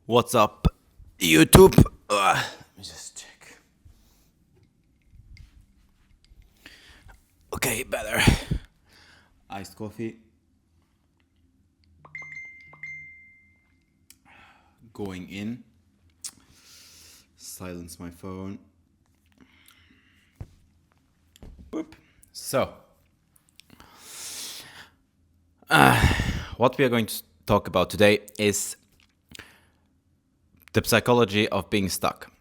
What's up, YouTube? Let me just check. Okay, better. Iced coffee. Going in. Silence my phone. Boop. So, what we are going to talk about today is the psychology of being stuck.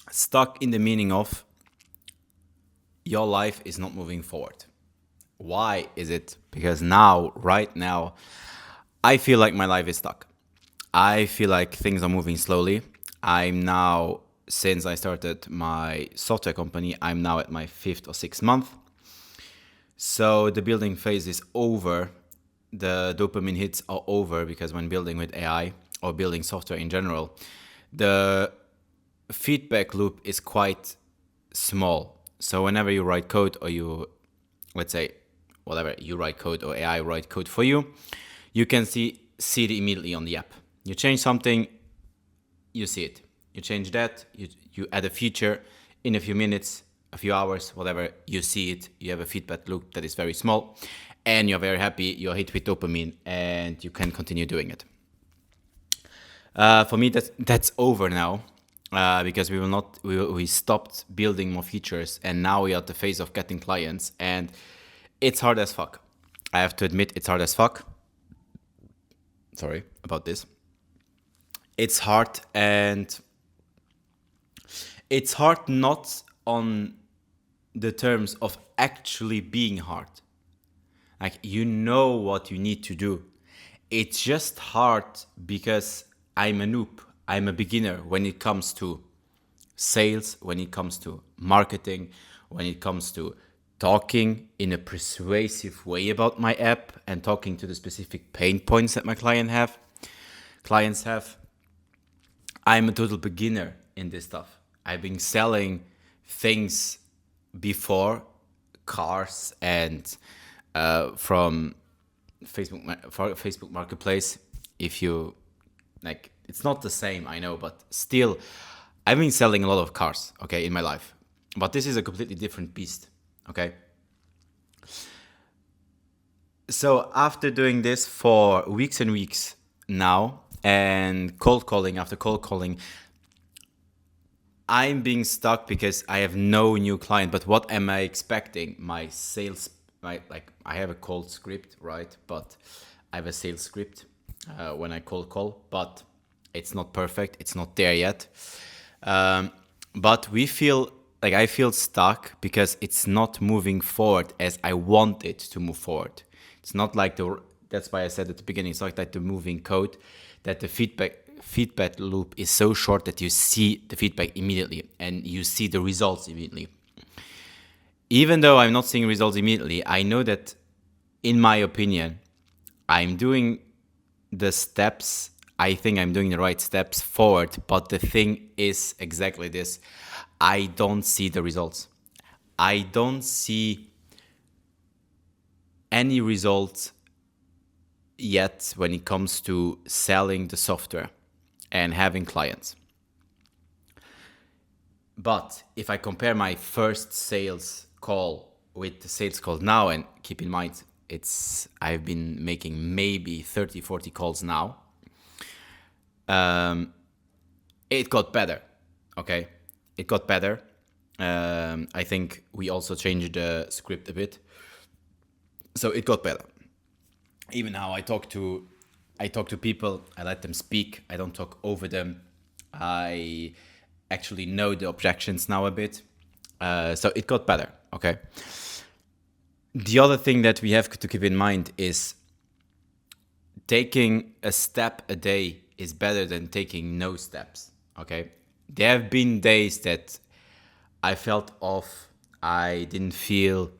Stuck in the meaning of your life is not moving forward. Why is it? Because right now, I feel like my life is stuck. I feel like things are moving slowly. I'm now, since I started my software company, I'm now at my 5th or 6th month. So the building phase is over. The dopamine hits are over because when building with AI or building software in general, the feedback loop is quite small. So whenever you write code or let's say, whatever, you write code or AI write code for you, you can see it immediately on the app. You change something, you see it. You change that, you add a feature, in a few minutes, a few hours, whatever, you see it. You have a feedback loop that is very small, and you're very happy, you're hit with dopamine, and you can continue doing it. For me, that's over now, because we stopped building more features, and now we are at the phase of getting clients, and it's hard as fuck. I have to admit, it's hard as fuck. Sorry about this. It's hard, and it's hard not on the terms of actually being hard. Like, you know what you need to do. It's just hard because I'm a noob. I'm a beginner when it comes to sales, when it comes to marketing, when it comes to talking in a persuasive way about my app and talking to the specific pain points that my clients have. I'm a total beginner in this stuff. I've been selling things before, cars and from Facebook Marketplace. If you like, it's not the same, I know, but still, I've been selling a lot of cars, okay, in my life. But this is a completely different beast, okay? So after doing this for weeks and weeks now, and cold calling after cold calling, I'm being stuck because I have no new client. But what am I expecting? I have a cold script, right? But I have a sales script when I cold call, but it's not perfect. It's not there yet. But I feel stuck because it's not moving forward as I want it to move forward. It's not like that's why I said at the beginning, it's not like the moving code, that the feedback loop is so short that you see the feedback immediately and you see the results immediately. Even though I'm not seeing results immediately, I know that, in my opinion, I'm doing the steps. I think I'm doing the right steps forward, but the thing is exactly this. I don't see the results. I don't see any results yet when it comes to selling the software and having clients. But if I compare my first sales call with the sales call now, and keep in mind, I've been making maybe 30, 40 calls now, it got better, okay? It got better. I think we also changed the script a bit. So it got better. Even now I talk to people, I let them speak, I don't talk over them. I actually know the objections now a bit. So it got better, okay? The other thing that we have to keep in mind is taking a step a day is better than taking no steps, okay? There have been days that I felt off, I didn't feel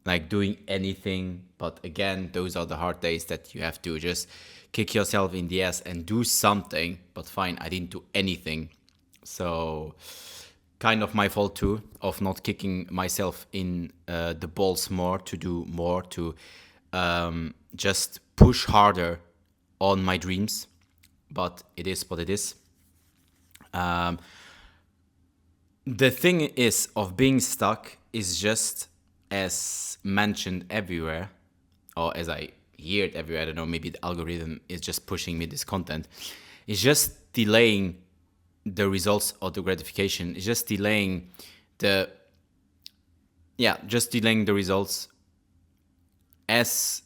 like doing anything. But again, those are the hard days that you have to just kick yourself in the ass and do something. But fine, I didn't do anything. So kind of my fault too, of not kicking myself in the balls more, to do more, to just push harder on my dreams. but it is what it is. The thing is of being stuck is just as mentioned everywhere, or as I hear it everywhere. I don't know, maybe the algorithm is just pushing me this content. It's just delaying the results or the gratification. It's just delaying the results. As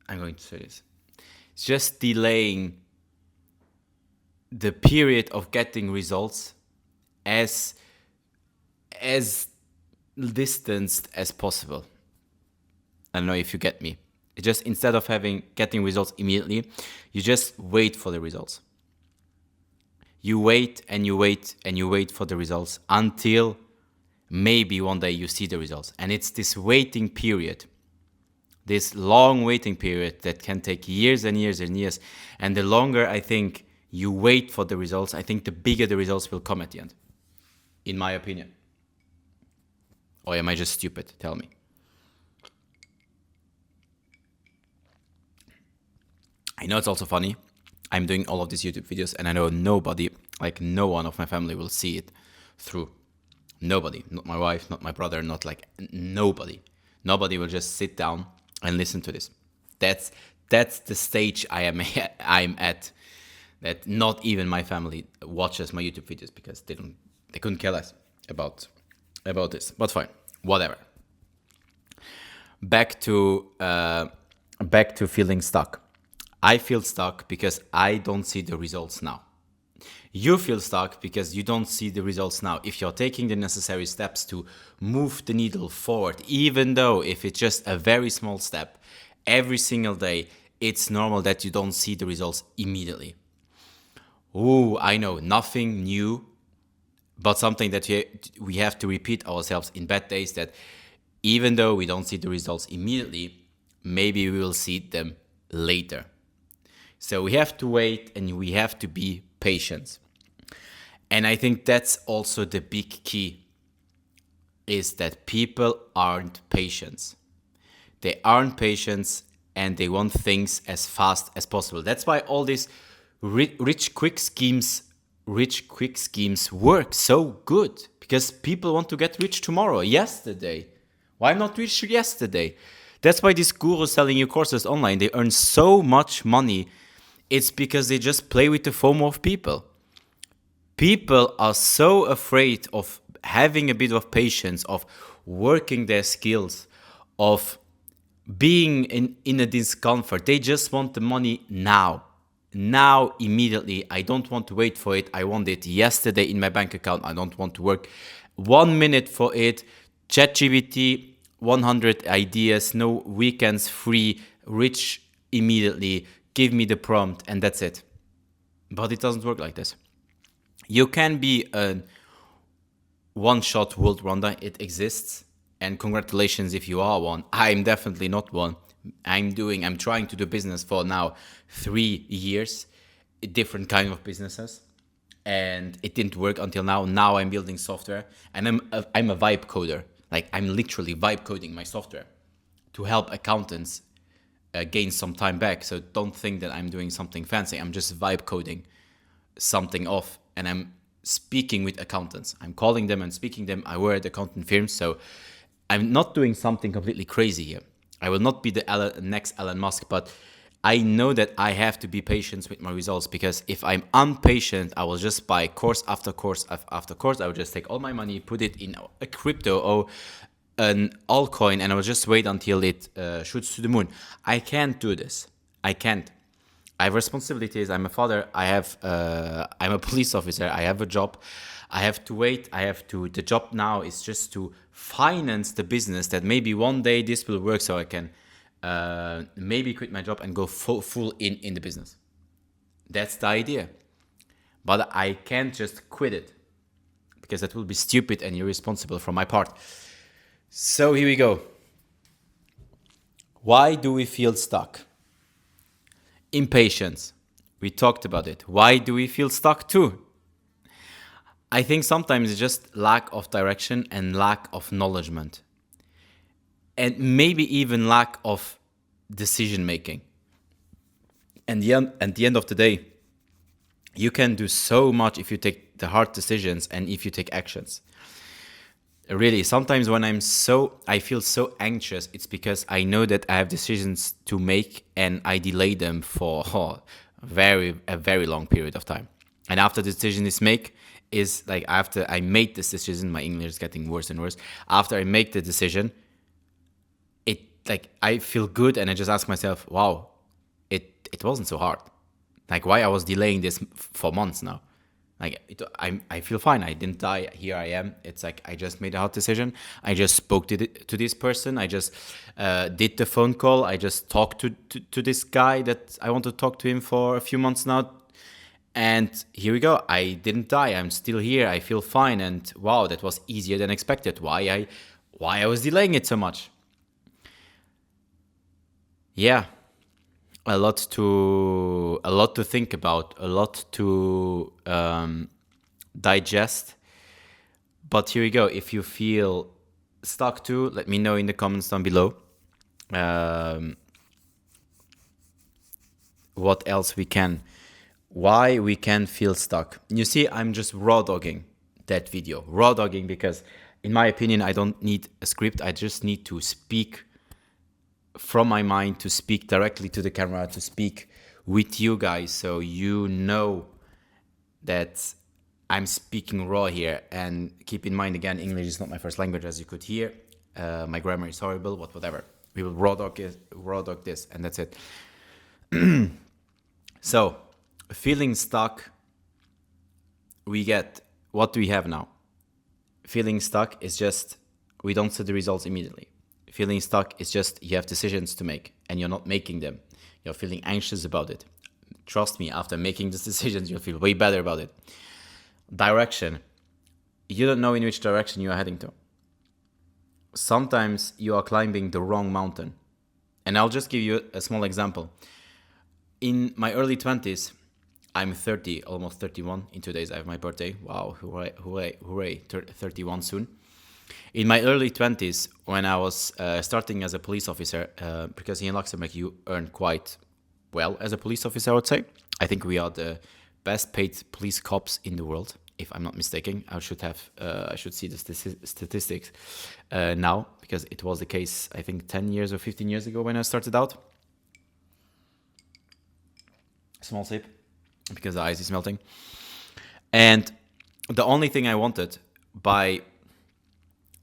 I'm going to say this, it's just delaying the period of getting results as distanced as possible. I don't know if you get me. It just, instead of getting results immediately, you just wait for the results. You wait and you wait and you wait for the results until maybe one day you see the results. And it's this waiting period, this long waiting period that can take years and years and years. And the longer I think you wait for the results, I think the bigger the results will come at the end, in my opinion. Or am I just stupid? Tell me. I know it's also funny. I'm doing all of these YouTube videos and I know nobody, like no one of my family will see it through. Nobody, not my wife, not my brother, not like nobody. Nobody will just sit down and listen to this. That's the stage I'm at. That not even my family watches my YouTube videos because they couldn't care less about this. But fine, whatever. Back to feeling stuck. I feel stuck because I don't see the results now. You feel stuck because you don't see the results now. If you're taking the necessary steps to move the needle forward, even though if it's just a very small step, every single day, it's normal that you don't see the results immediately. Ooh, I know, nothing new, but something that we have to repeat ourselves in bad days, that even though we don't see the results immediately, maybe we will see them later. So we have to wait and we have to be patient. And I think that's also the big key, is that people aren't patient. They aren't patient and they want things as fast as possible. That's why all these rich quick schemes work so good, because people want to get rich tomorrow, yesterday. Why not rich yesterday? That's why these gurus selling you courses online, they earn so much money. It's because they just play with the FOMO of people. People are so afraid of having a bit of patience, of working their skills, of being in a discomfort. They just want the money now. Now, immediately. I don't want to wait for it. I want it yesterday in my bank account. I don't want to work 1 minute for it. ChatGPT, 100 ideas, no weekends, free, rich immediately. Give me the prompt and that's it. But it doesn't work like this. You can be a one-shot world wonder. It exists. And congratulations if you are one. I'm definitely not one. I'm trying to do business for now 3 years, different kind of businesses, and it didn't work until now. Now I'm building software, and I'm a vibe coder. Like, I'm literally vibe coding my software to help accountants gain some time back. So don't think that I'm doing something fancy. I'm just vibe coding something off, and I'm speaking with accountants. I'm calling them and speaking them. I work at accountant firms, so I'm not doing something completely crazy here. I will not be the next Elon Musk, but I know that I have to be patient with my results, because if I'm impatient, I will just buy course after course after course. I will just take all my money, put it in a crypto or an altcoin, and I will just wait until it shoots to the moon. I can't do this. I can't. I have responsibilities. I'm a father. I'm a police officer. I have a job. I have to wait. The job now is just to finance the business, that maybe one day this will work, so I can maybe quit my job and go full in the business. That's the idea. But I can't just quit it, because that will be stupid and irresponsible from my part. So here we go. Why do we feel stuck? Impatience. We talked about it. Why do we feel stuck too? I think sometimes it's just lack of direction and lack of acknowledgement. And maybe even lack of decision making. And at the end of the day, you can do so much if you take the hard decisions and if you take actions. Really, sometimes when I feel so anxious, it's because I know that I have decisions to make and I delay them for a very long period of time. And after the decision is made, is like after I made this decision, my English is getting worse and worse. After I make the decision, it like I feel good and I just ask myself, wow, it wasn't so hard. Like why I was delaying this for months now. Like I feel fine. I didn't die. Here I am. It's like I just made a hard decision. I just spoke to this person. I just did the phone call. I just talked to this guy that I want to talk to him for a few months now. And here we go. I didn't die. I'm still here. I feel fine. And wow, that was easier than expected. Why I was delaying it so much? Yeah, a lot to think about, a lot to digest. But here we go. If you feel stuck too, let me know in the comments down below. What else why we can feel stuck. You see, I'm just raw dogging that video, raw dogging, because in my opinion, I don't need a script. I just need to speak from my mind, to speak directly to the camera, to speak with you guys, so you know that I'm speaking raw here. And keep in mind, again, English is not my first language, as you could hear. My grammar is horrible, but whatever. We will raw dog this, and that's it. So, feeling stuck, what do we have now? Feeling stuck is just, we don't see the results immediately. Feeling stuck is just, you have decisions to make and you're not making them. You're feeling anxious about it. Trust me, after making these decisions, you'll feel way better about it. Direction. You don't know in which direction you are heading to. Sometimes you are climbing the wrong mountain. And I'll just give you a small example. In my early 20s, I'm 30, almost 31. In 2 days, I have my birthday. Wow, hooray, 31 soon. In my early 20s, when I was starting as a police officer, because here in Luxembourg you earn quite well as a police officer, I would say. I think we are the best paid police cops in the world, if I'm not mistaken. I should see the statistics now, because it was the case, I think, 10 years or 15 years ago when I started out. Small sip, because the ice is melting. And the only thing I wanted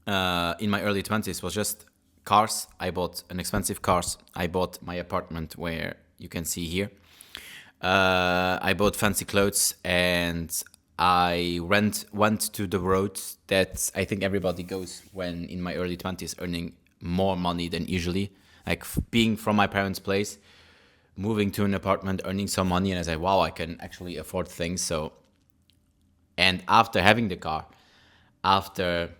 in my early 20s was just cars. I bought an expensive cars. I bought my apartment, where you can see here. I bought fancy clothes, and I went to the road that I think everybody goes when in my early 20s, earning more money than usually. Like being from my parents' place, moving to an apartment, earning some money, and I said, wow, I can actually afford things. So, and after having the car, after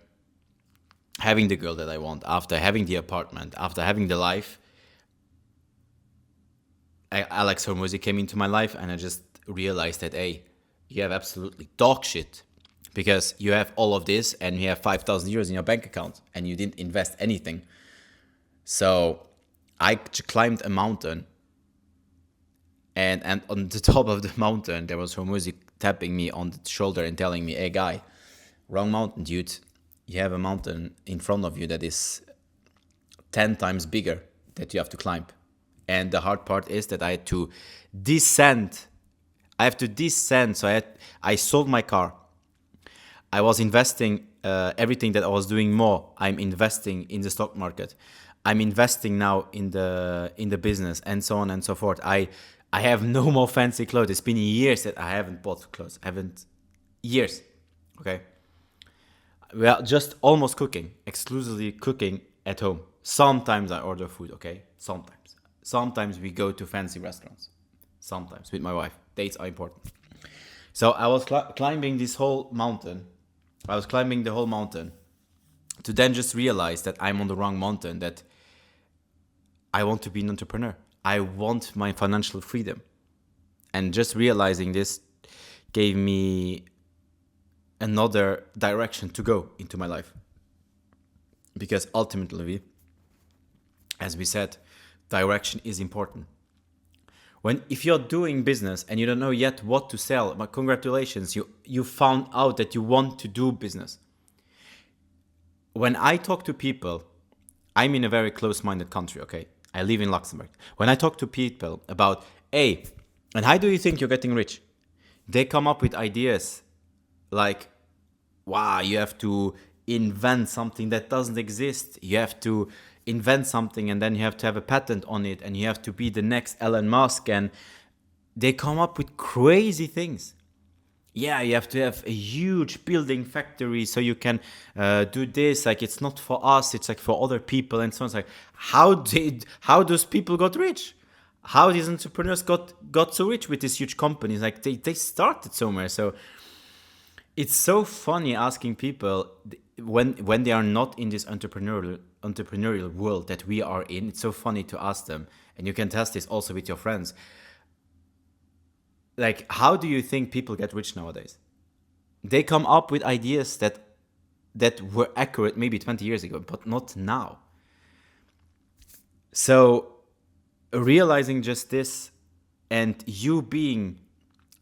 having the girl that I want, after having the apartment, after having the life, Alex Hormozy came into my life, and I just realized that, hey, you have absolutely dog shit, because you have all of this and you have 5,000 euros in your bank account and you didn't invest anything. So I climbed a mountain, and on the top of the mountain, there was Hormozy tapping me on the shoulder and telling me, hey guy, wrong mountain, dude. You have a mountain in front of you that is 10 times bigger that you have to climb. And the hard part is that I had to descend. So I sold my car. I was investing everything that I was doing more. I'm investing in the stock market. I'm investing now in the business, and so on and so forth. I have no more fancy clothes. It's been years that I haven't bought clothes. Years. Okay. We are just almost exclusively cooking at home. Sometimes I order food, okay? Sometimes we go to fancy restaurants. Sometimes with my wife. Dates are important. So I was climbing this whole mountain. I was climbing the whole mountain to then just realize that I'm on the wrong mountain, that I want to be an entrepreneur. I want my financial freedom. And just realizing this gave me another direction to go into my life. Because ultimately, as we said, direction is important. If you're doing business and you don't know yet what to sell, but congratulations, you found out that you want to do business. When I talk to people, I'm in a very close-minded country, okay? I live in Luxembourg. When I talk to people about, hey, and how do you think you're getting rich? They come up with ideas like, wow, you have to invent something that doesn't exist. You have to invent something and then you have to have a patent on it and you have to be the next Elon Musk. And they come up with crazy things. Yeah, you have to have a huge building factory so you can do this. Like, it's not for us, it's like for other people and so on. It's like, how those people got rich? How these entrepreneurs got so rich with these huge companies? Like, they started somewhere. So it's so funny asking people when they are not in this entrepreneurial world that we are in. It's so funny to ask them, and you can test this also with your friends. Like, how do you think people get rich nowadays? They come up with ideas that were accurate maybe 20 years ago, but not now. So realizing just this, and you being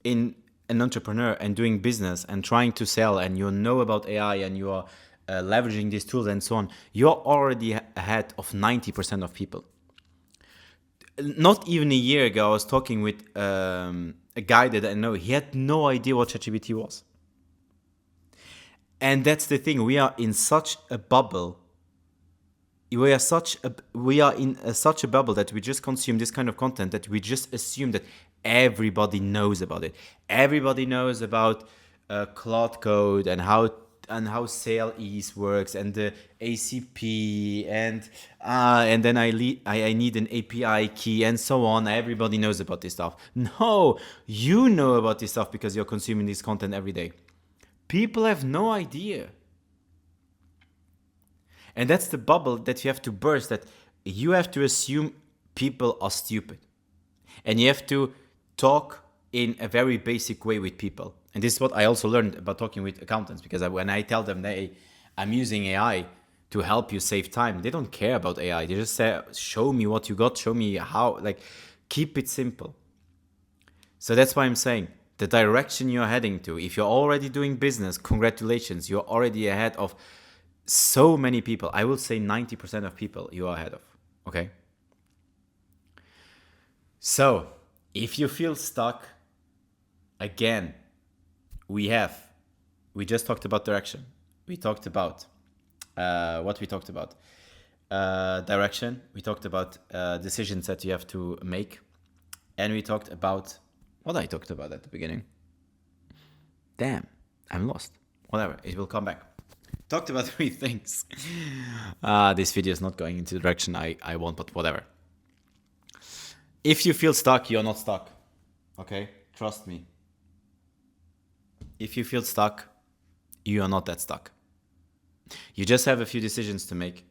in an entrepreneur and doing business and trying to sell, and you know about AI and you are leveraging these tools and so on, you're already ahead of 90% of people. Not even a year ago, I was talking with a guy that I know. He had no idea what ChatGPT was. And that's the thing. We are in such a bubble. We are in such a bubble that we just consume this kind of content that we just assume that everybody knows about it. Everybody knows about Cloud Code and how Sale Ease works and the ACP and then I need an API key and so on. Everybody knows about this stuff. No, you know about this stuff because you're consuming this content every day. People have no idea. And that's the bubble that you have to burst, that you have to assume people are stupid. And you have to talk in a very basic way with people. And this is what I also learned about talking with accountants, because when I tell them, hey, I'm using AI to help you save time, they don't care about AI. They just say, show me what you got, show me how, like, keep it simple. So that's why I'm saying the direction you're heading to, if you're already doing business, congratulations, you're already ahead of so many people. I will say 90% of people you are ahead of, okay? So if you feel stuck, again, we just talked about direction. We talked about what we talked about. Direction. We talked about decisions that you have to make. And we talked about what I talked about at the beginning. Damn, I'm lost. Whatever, it will come back. Talked about 3 things. This video is not going into the direction I want, but whatever. If you feel stuck, you're not stuck. Okay? Trust me. If you feel stuck, you are not that stuck. You just have a few decisions to make.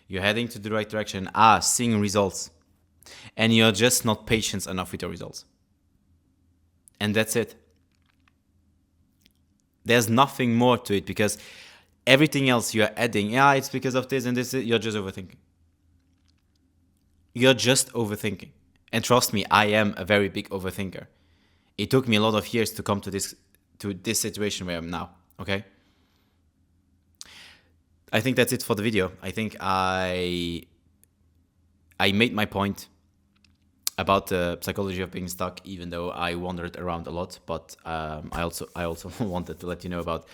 You're heading to the right direction, seeing results. And you're just not patient enough with your results. And that's it. There's nothing more to it, because everything else you're adding, it's because of this and this, you're just overthinking. You're just overthinking. And trust me, I am a very big overthinker. It took me a lot of years to come to this situation where I'm now, okay? I think that's it for the video. I think I made my point about the psychology of being stuck, even though I wandered around a lot. But I also wanted to let you know about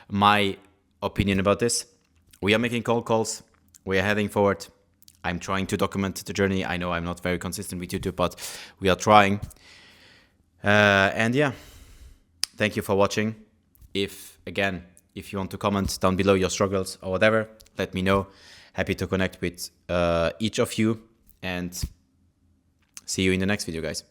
my opinion about this. We are making cold calls. We are heading forward. I'm trying to document the journey. I know I'm not very consistent with YouTube, but we are trying. And yeah, thank you for watching. If you want to comment down below your struggles or whatever, let me know. Happy to connect with each of you, and see you in the next video, guys.